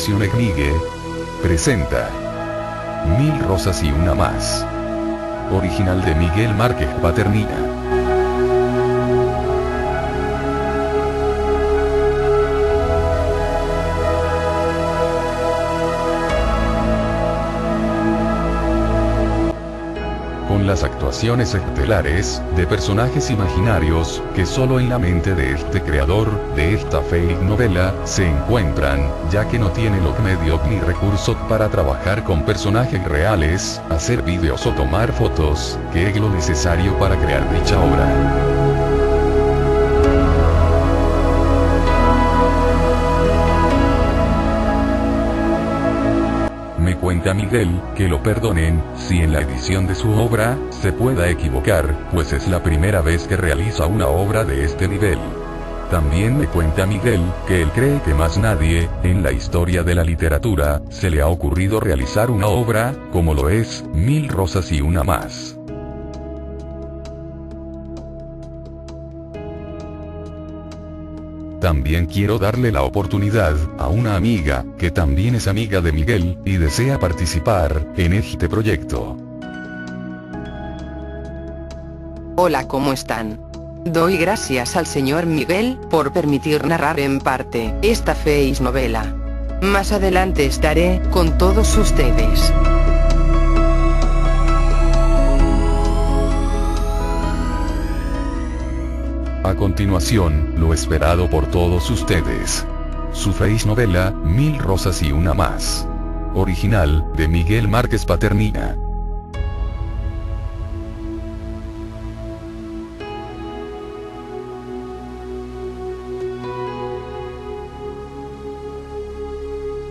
Producciones Migue presenta Mil rosas y una más. Original de Miguel Márquez Paternina. Con las actuaciones estelares, de personajes imaginarios, que solo en la mente de este creador, de esta fake novela, se encuentran, ya que no tiene los medios ni recursos para trabajar con personajes reales, hacer vídeos o tomar fotos, que es lo necesario para crear dicha obra. Me cuenta Miguel, que lo perdonen, si en la edición de su obra, se pueda equivocar, pues es la primera vez que realiza una obra de este nivel. También me cuenta Miguel, que él cree que más nadie, en la historia de la literatura, se le ha ocurrido realizar una obra, como lo es, Mil rosas y una más. También quiero darle la oportunidad a una amiga, que también es amiga de Miguel, y desea participar en este proyecto. Hola, ¿cómo están? Doy gracias al señor Miguel, por permitir narrar en parte, esta fake novela. Más adelante estaré, con todos ustedes. A continuación, lo esperado por todos ustedes. Su fake novela, Mil rosas y una más. Original, de Miguel Márquez Paternina.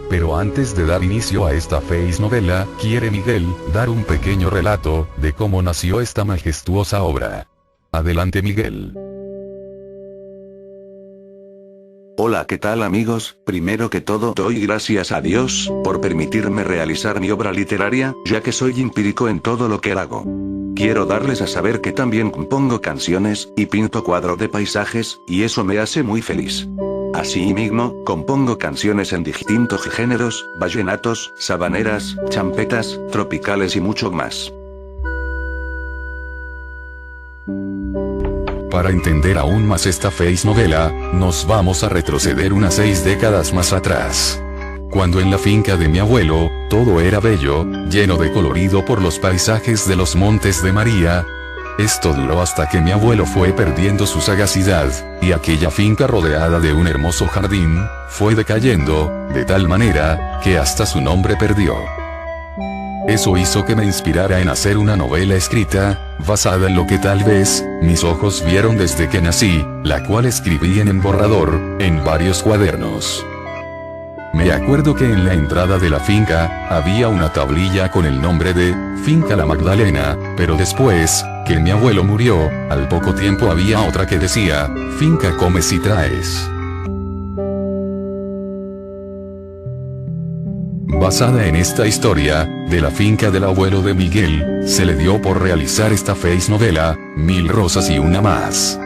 Pero antes de dar inicio a esta fake novela, quiere Miguel, dar un pequeño relato, de cómo nació esta majestuosa obra. Adelante Miguel. Hola, ¿qué tal amigos? Primero que todo doy gracias a Dios, por permitirme realizar mi obra literaria, ya que soy empírico en todo lo que hago. Quiero darles a saber que también compongo canciones, y pinto cuadros de paisajes, y eso me hace muy feliz. Asimismo, compongo canciones en distintos géneros, vallenatos, sabaneras, champetas, tropicales y mucho más. Para entender aún más esta fake novela, nos vamos a retroceder unas 6 décadas más atrás. Cuando en la finca de mi abuelo, todo era bello, lleno de colorido por los paisajes de los Montes de María. Esto duró hasta que mi abuelo fue perdiendo su sagacidad, y aquella finca rodeada de un hermoso jardín, fue decayendo, de tal manera, que hasta su nombre perdió. Eso hizo que me inspirara en hacer una novela escrita, basada en lo que tal vez, mis ojos vieron desde que nací, la cual escribí en borrador, en varios cuadernos. Me acuerdo que en la entrada de la finca, había una tablilla con el nombre de, Finca La Magdalena, pero después, que mi abuelo murió, al poco tiempo había otra que decía, Finca Comes y Traes. Basada en esta historia, de la finca del abuelo de Miguel, se le dio por realizar esta fake novela, Mil rosas y una más.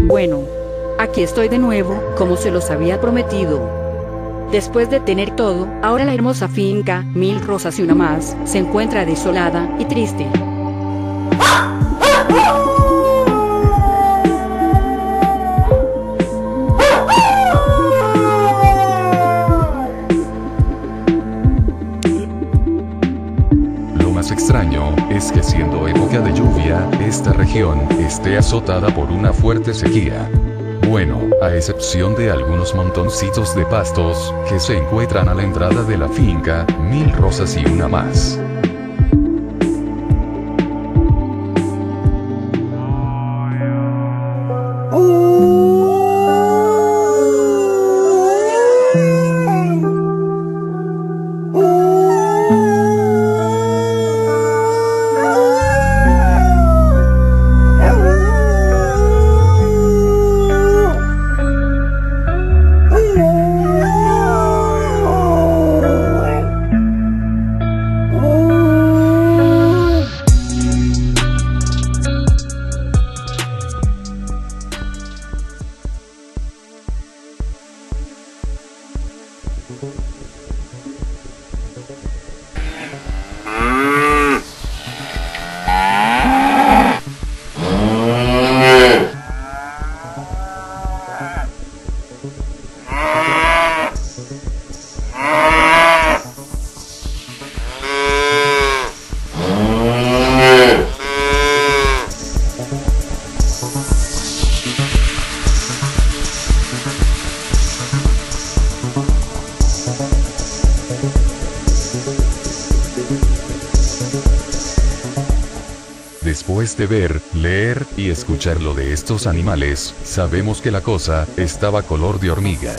Bueno, aquí estoy de nuevo, como se los había prometido. Después de tener todo, ahora la hermosa finca, Mil rosas y una más, se encuentra desolada y triste. azotada por una fuerte sequía. Bueno, a excepción de algunos montoncitos de pastos, que se encuentran a la entrada de la finca, 1000 rosas y una más. Después de ver, leer y escuchar lo de estos animales, sabemos que la cosa estaba color de hormiga.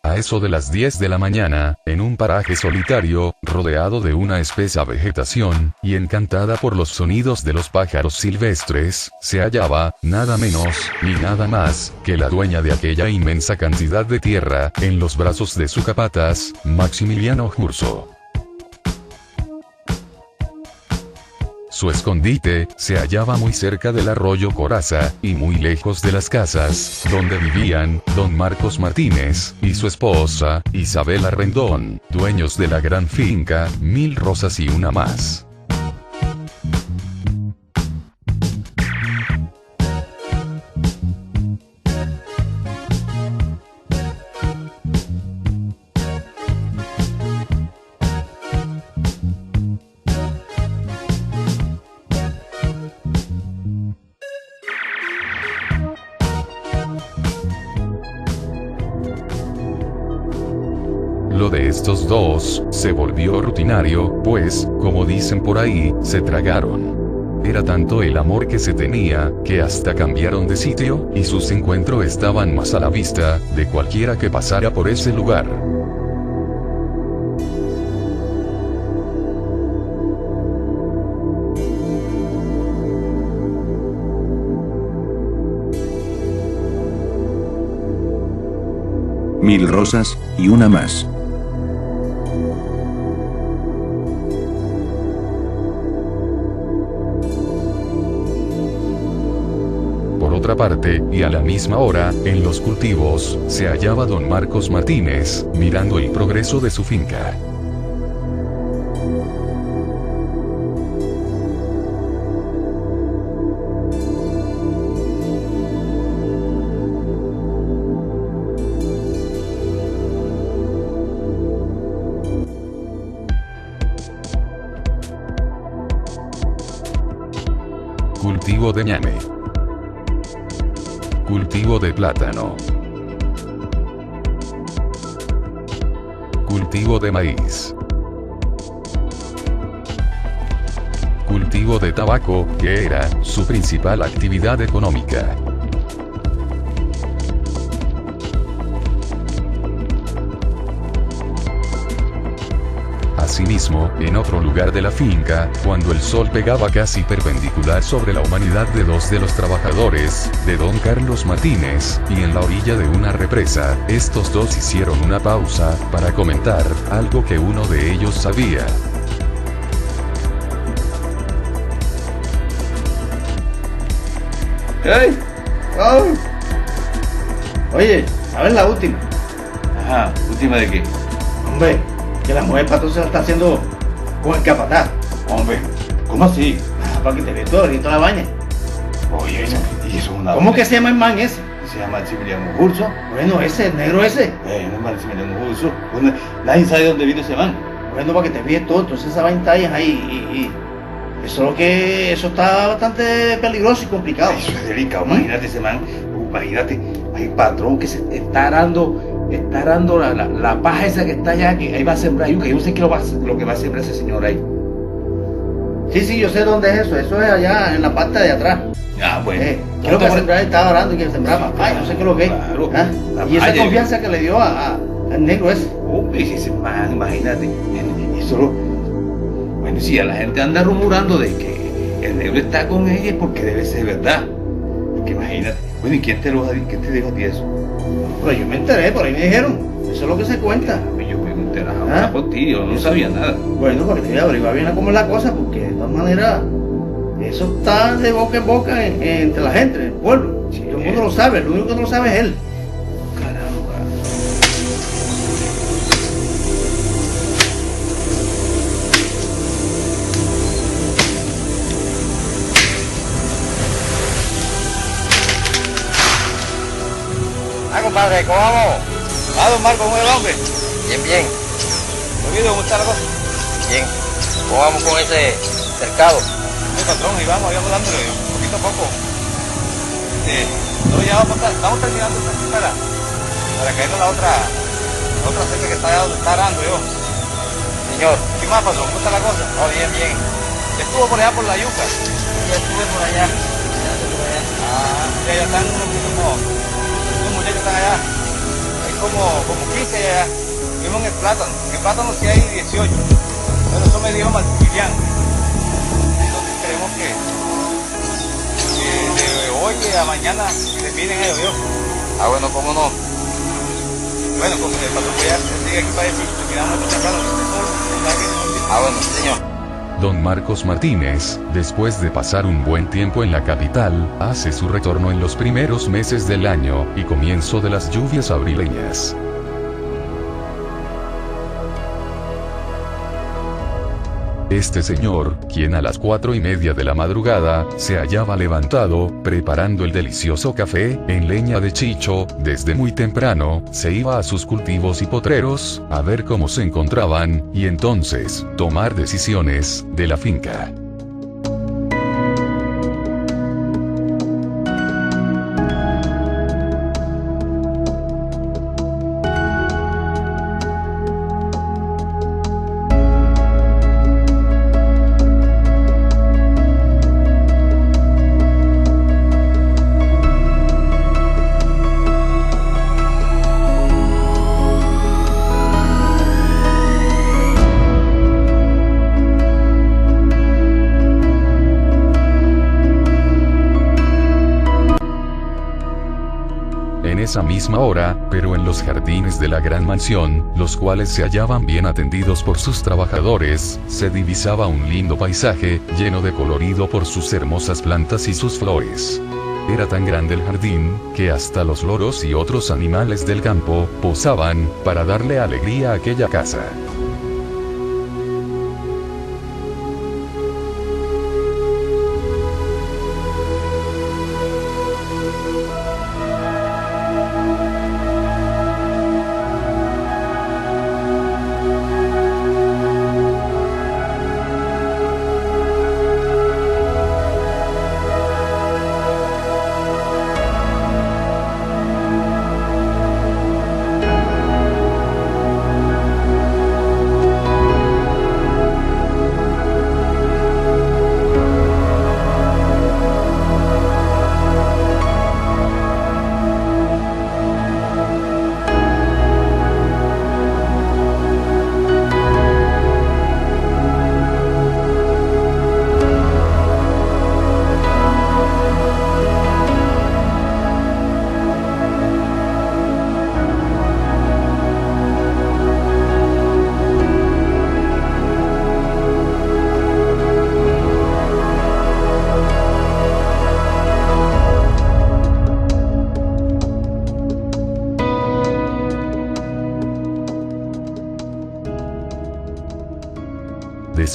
A eso de las 10 de la mañana, en un paraje solitario, rodeado de una espesa vegetación, y encantada por los sonidos de los pájaros silvestres, se hallaba, nada menos, ni nada más, que la dueña de aquella inmensa cantidad de tierra, en los brazos de su capataz, Maximiliano Urso. Su escondite se hallaba muy cerca del arroyo Coraza, y muy lejos de las casas, donde vivían don Marcos Martínez, y su esposa, Isabela Rendón, dueños de la gran finca, 1000 rosas y una más. Lo de estos dos se volvió rutinario, pues, como dicen por ahí, se tragaron. Era tanto el amor que se tenía, que hasta cambiaron de sitio, y sus encuentros estaban más a la vista, de cualquiera que pasara por ese lugar. Mil rosas y una más. Por otra parte, y a la misma hora, en los cultivos, se hallaba don Marcos Martínez, mirando el progreso de su finca. Cultivo de ñame. Cultivo de plátano. Cultivo de maíz. Cultivo de tabaco, que era su principal actividad económica. Asimismo, en otro lugar de la finca, cuando el sol pegaba casi perpendicular sobre la humanidad de dos de los trabajadores, de don Carlos Martínez, y en la orilla de una represa, estos dos hicieron una pausa, para comentar, algo que uno de ellos sabía. ¡Ey! Oh. Oye, ¿sabes la última? Ajá, ¿última de qué? Hombre, que la mujer patrón se la está haciendo con el capataz. Hombre, ¿cómo así? Para que te veas todo el grito de la baña. Oye, y eso es una... ¿Cómo que se llama el man ese? Se llama Maximiliano Urso. Bueno, ese, el negro ese. Bueno, Maximiliano Urso. Bueno, nadie sabe de dónde vino ese man. Bueno, para que te veas todo, entonces esa vaina está ahí y eso es lo que, eso está bastante peligroso y complicado. Eso es delicado, imagínate ese man, imagínate, hay patrón que se está arando la paja esa que está allá, que ahí va a sembrar yuca, yo no sé qué lo que va a sembrar ese señor ahí. Sí, yo sé dónde es eso es allá en la parte de atrás. Ah, bueno. ¿Qué es lo que sembrar? Estaba orando y que sembraba papaya, no sé qué es lo que es. Claro, Y esa confianza que le dio al negro ese. Hombre, ese man, imagínate, eso lo... Bueno, si a la gente anda rumorando de que el negro está con ella es porque debe ser verdad. Porque imagínate, bueno, ¿y quién te dijo a ti eso? Pues yo me enteré, por ahí me dijeron. Eso es lo que se cuenta. Yo me enteraba por ti, yo no sabía nada. Bueno, para que te averiguar bien cómo es la cosa, porque de todas maneras, eso está de boca en boca entre la gente, en el pueblo. Sí, todo el mundo lo sabe, lo único que no lo sabe es él. Caramba. Compadre, ¿cómo vamos? Don Marco, ¿cómo va, hombre? Bien, bien. ¿Cómo está la cosa? Bien. ¿Cómo vamos con ese cercado? Patrón, y vamos dándole poquito a poco. No, ya vamos terminando esta cita para caernos la otra cerca que está arando yo. Señor. ¿Qué más, patrón? ¿Cómo está la cosa? Oh, bien, bien. Estuvo por allá por la yuca. Ya estuve por allá. Ya están unos muchachos están allá. Hay como 15 allá. Vimos en el plátano. En el plátano sí hay 18. Pero eso me dijo Maximiliano. Entonces queremos que de hoy a mañana terminen ellos, ¿vio? Bueno, ¿cómo no? Bueno, como el patrón voy a seguir aquí para decir, terminamos esto temprano. Bueno, señor. Don Marcos Martínez, después de pasar un buen tiempo en la capital, hace su retorno en los primeros meses del año y comienzo de las lluvias abrileñas. Este señor, quien a las 4:30 de la madrugada, se hallaba levantado, preparando el delicioso café, en leña de chicho, desde muy temprano, se iba a sus cultivos y potreros, a ver cómo se encontraban, y entonces, tomar decisiones, de la finca. Esa misma hora, pero en los jardines de la gran mansión, los cuales se hallaban bien atendidos por sus trabajadores, se divisaba un lindo paisaje, lleno de colorido por sus hermosas plantas y sus flores. Era tan grande el jardín, que hasta los loros y otros animales del campo, posaban, para darle alegría a aquella casa.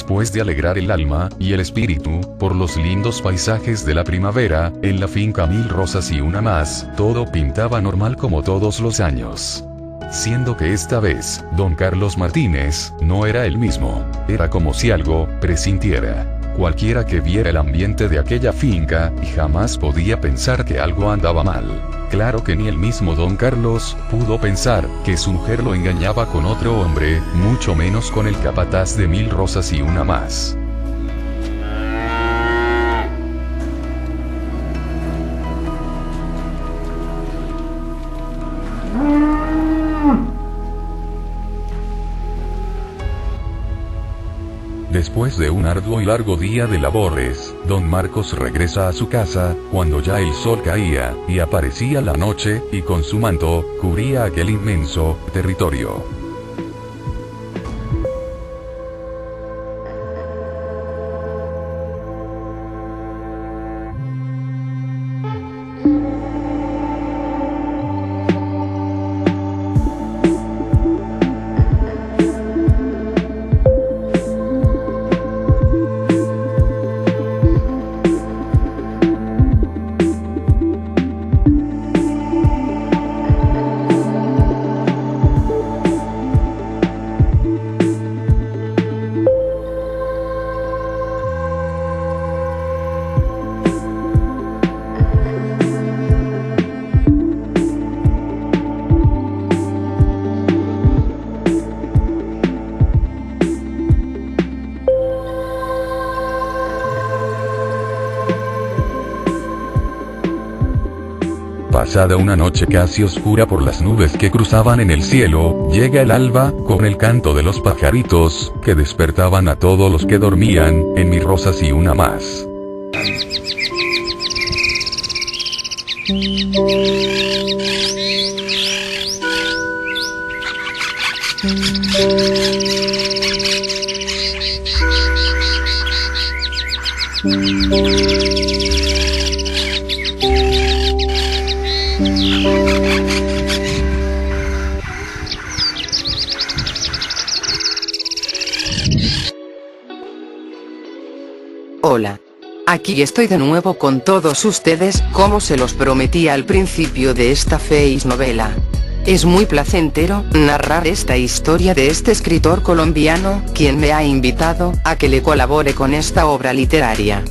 Después de alegrar el alma y el espíritu por los lindos paisajes de la primavera, en la finca Mil Rosas y una más, todo pintaba normal como todos los años. Siendo que esta vez, don Carlos Martínez, no era el mismo. Era como si algo presintiera. Cualquiera que viera el ambiente de aquella finca, jamás podía pensar que algo andaba mal. Claro que ni el mismo don Carlos pudo pensar que su mujer lo engañaba con otro hombre, mucho menos con el capataz de Mil Rosas y una más. Después de un arduo y largo día de labores, don Marcos regresa a su casa, cuando ya el sol caía, y aparecía la noche, y con su manto, cubría aquel inmenso territorio. Pasada una noche casi oscura por las nubes que cruzaban en el cielo, llega el alba, con el canto de los pajaritos, que despertaban a todos los que dormían, en Mil Rosas y una más. Hola. Aquí estoy de nuevo con todos ustedes, como se los prometí al principio de esta face novela. Es muy placentero narrar esta historia de este escritor colombiano, quien me ha invitado a que le colabore con esta obra literaria.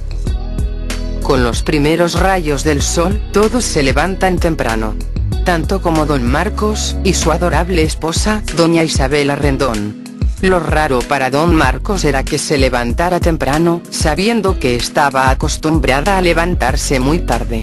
Con los primeros rayos del sol, todos se levantan temprano. Tanto como don Marcos, y su adorable esposa, doña Isabela Rendón. Lo raro para don Marcos era que se levantara temprano, sabiendo que estaba acostumbrada a levantarse muy tarde.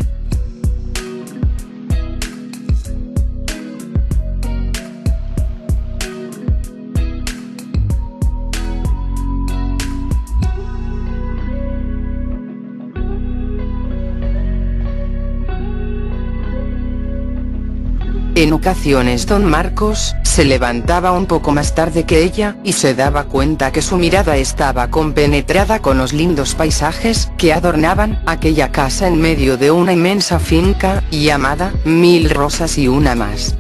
En ocasiones don Marcos se levantaba un poco más tarde que ella, y se daba cuenta que su mirada estaba compenetrada con los lindos paisajes que adornaban aquella casa en medio de una inmensa finca, llamada Mil Rosas y una más.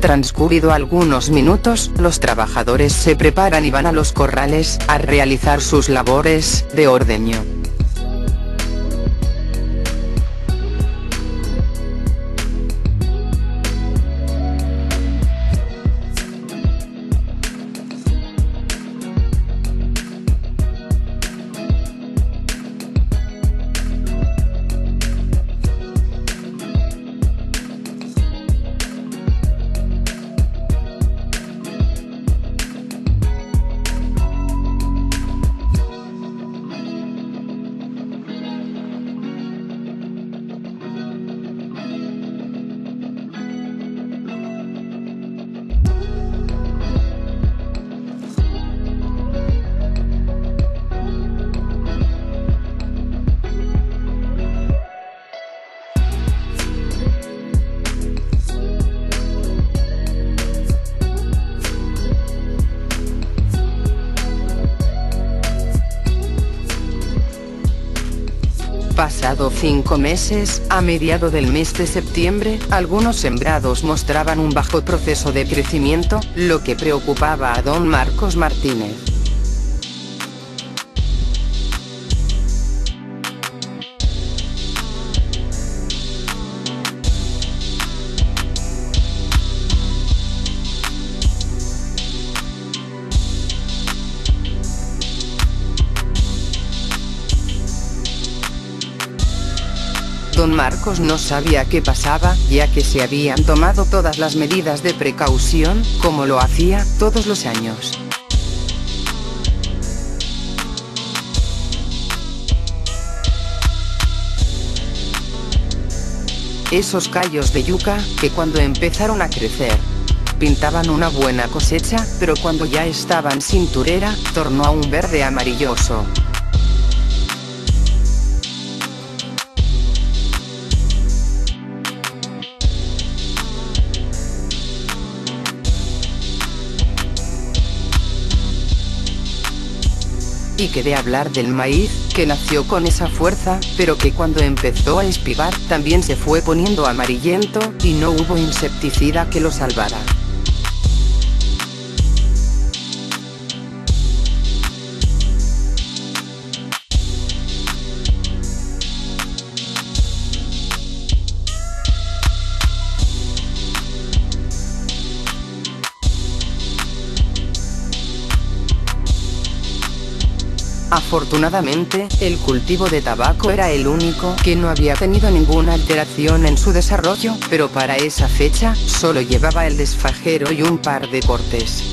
Transcurrido algunos minutos, los trabajadores se preparan y van a los corrales a realizar sus labores de ordeño. Pasado 5 meses, a mediados del mes de septiembre, algunos sembrados mostraban un bajo proceso de crecimiento, lo que preocupaba a don Marcos Martínez. Don Marcos no sabía qué pasaba, ya que se habían tomado todas las medidas de precaución, como lo hacía todos los años. Esos callos de yuca, que cuando empezaron a crecer, pintaban una buena cosecha, pero cuando ya estaban cinturera, tornó a un verde amarilloso. Y qué de hablar del maíz, que nació con esa fuerza, pero que cuando empezó a espigar, también se fue poniendo amarillento, y no hubo insecticida que lo salvara. Afortunadamente, el cultivo de tabaco era el único que no había tenido ninguna alteración en su desarrollo, pero para esa fecha, solo llevaba el desfajero y un par de cortes.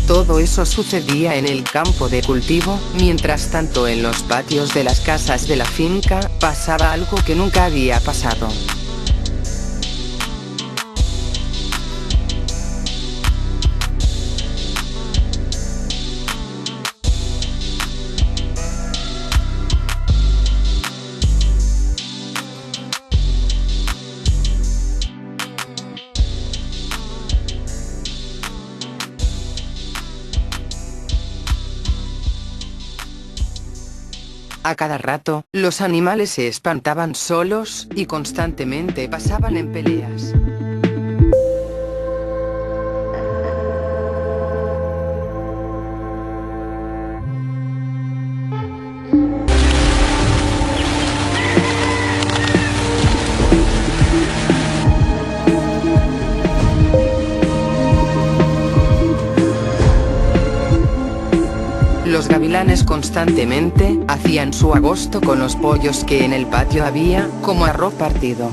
Todo eso sucedía en el campo de cultivo, mientras tanto en los patios de las casas de la finca, pasaba algo que nunca había pasado. A cada rato, los animales se espantaban solos, y constantemente pasaban en peleas. Los gavilanes constantemente hacían su agosto con los pollos que en el patio había, como arroz partido.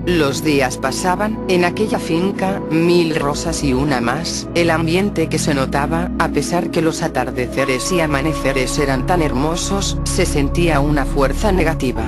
Los días pasaban, en aquella finca, 1000 rosas y una más, el ambiente que se notaba, a pesar que los atardeceres y amaneceres eran tan hermosos, se sentía una fuerza negativa.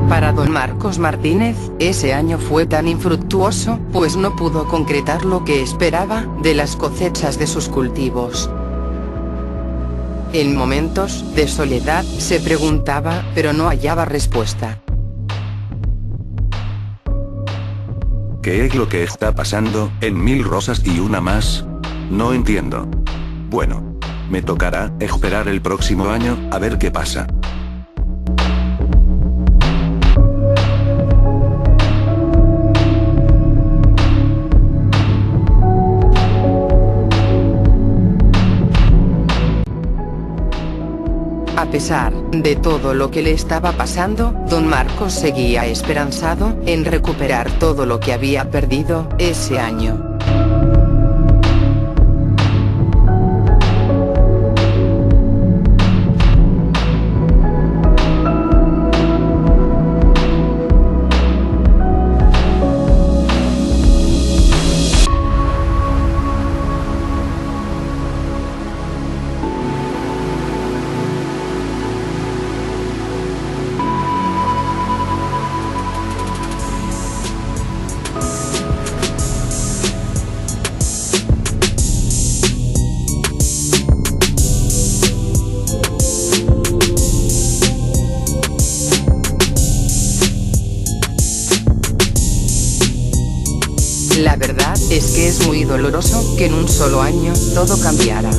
Para don Marcos Martínez, ese año fue tan infructuoso, pues no pudo concretar lo que esperaba de las cosechas de sus cultivos. En momentos de soledad, se preguntaba, pero no hallaba respuesta. ¿Qué es lo que está pasando en 1000 rosas y una más? No entiendo. Bueno, Me tocará esperar el próximo año, a ver qué pasa. A pesar de todo lo que le estaba pasando, don Marcos seguía esperanzado en recuperar todo lo que había perdido ese año. La verdad es que es muy doloroso que en un solo año todo cambiara.